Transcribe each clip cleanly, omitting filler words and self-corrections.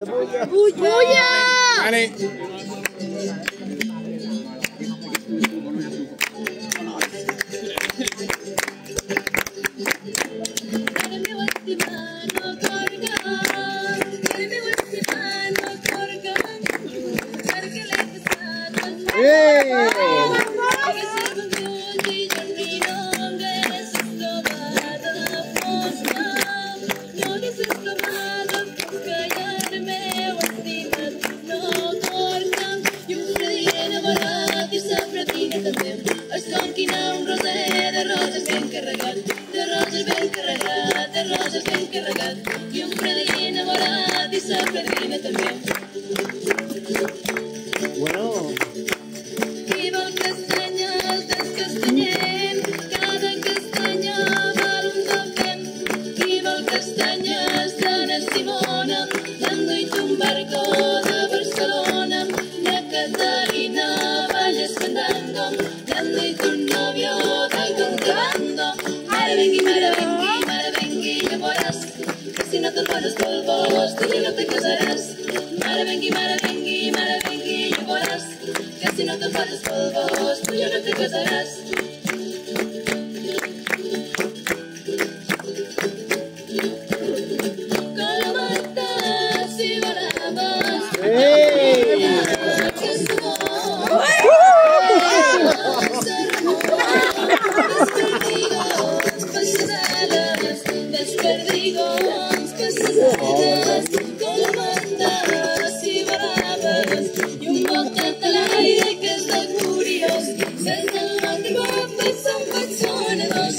Bulla! Vale. Un roser de roses ben carregat, de roses ben carregat, de roses ben carregat, i un predí enamorat i sa predina també. Bueno. Qui vol castanyes descastanyem, cada castanya val un dolent. Qui vol castanyes d'Anna Simona, d'enduit un barco de Barcelona, de Catalina Valles Fandango, d'enduit un novio de contrabando. Mare vengui, ja veuràs, que si no te'n poses polvos, tu ja no te casaràs. Mare vengui, ja veuràs, que si no te'n poses polvos, tu ja no te casaràs. Perdigons, passades, colamandes i baraves, i un voltat a l'aire que és de curiós. Des del nord de Guapa som petçonadors,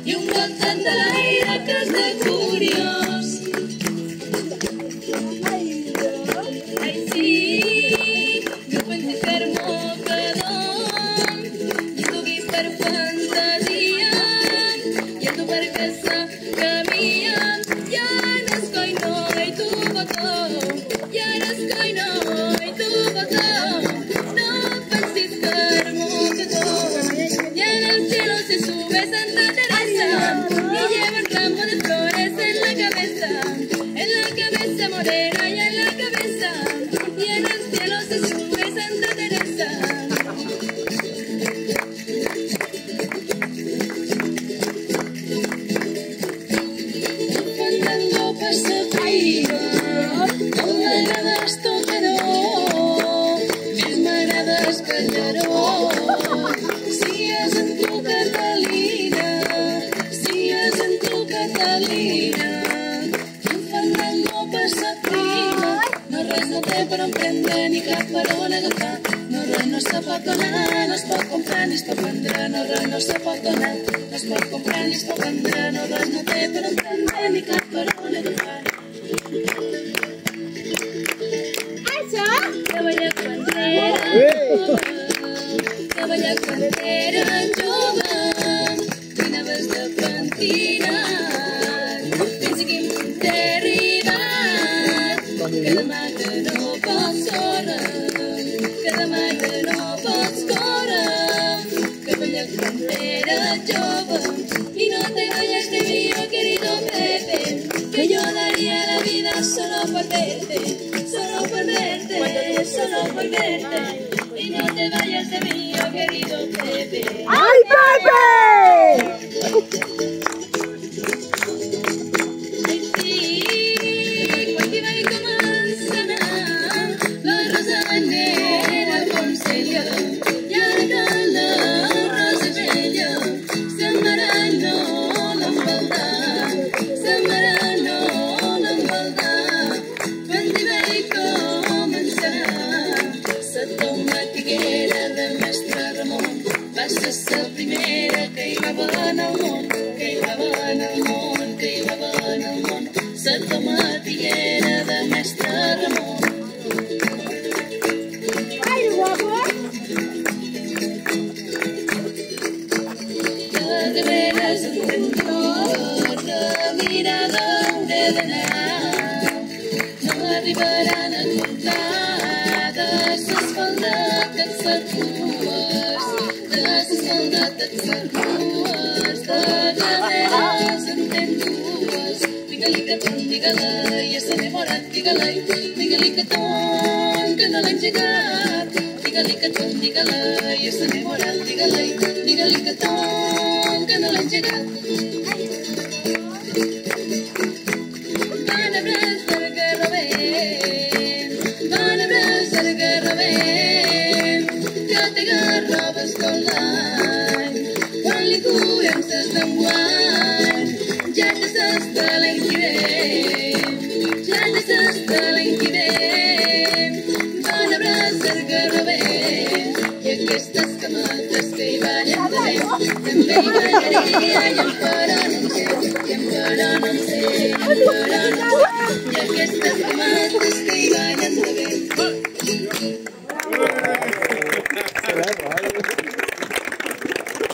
i un voltat a l'aire que és de curiós. Ai sí, no pensis fer-m'ho quedar, i tu vis per fantasia, i a tu per casa camia, i ara és coino i tu botó, i ara és coino i tu botó, no pensis fer-m'ho quedar. Y en el cielo se sube Santa Teresa, y lleva un ramo de flores en la cabeza morena y en la cabeza, y en el cielo se sube Santa Teresa. Fandango passa prima, no m'agrades tocaró, més m'agrades callaró. Si és en tu, Catalina, si és en tu, Catalina, un fandango passa prima, no res no té per on prendre ni cap per on agafar, no res no se pot donar, no es pot comprar ni es pot vendre, no res no se pot donar, no es pot comprar ni es pot vendre, no res no té per on prendre ni cap per on agafar. Cavalla quan era jove, anaves de pentinat, pensa quin punt t'he arribat, que demà que no pots córrer, que demà que no pots córrer. Cavalla quan era jove, y no te vayas de mí, oh querido Pepe, que yo daría la vida solo por verte, solo por verte, solo por verte. Y no te vayas de mí, oh querido Pepe. ¡Ay, Pepe! Ai sí, quan hi vaig començar a anar, la rosa nera al Consell, i ara la rosa vella, sa mare no l'envolta, sa mare no l'envolta. Quan hi vaig començar a anar, sa tomatiguera de mestre Ramon va ser la primera que hi va haver en el món, que hi va haver en el món, que hi va haver en el món, la tomatiguera de mestre Ramon. Ai, guapo! De veres entenedor, la mirada hauré d'anar, no arribaran a comptar de ses faldetes cercues, de ses faldetes cercues, de veres en ten dues, vinc dígala, y está enamorada, dígala, que no le han llegado. Dígala, y está enamorada, dígala, que no le han llegado. Van a abrazar que roben, ya te agarrabas con la, cual y cubren estás tan guay, ya te estás talenquide, van a abrazar que roben, y aquí estás como antes que iban a ver, también iban a ir a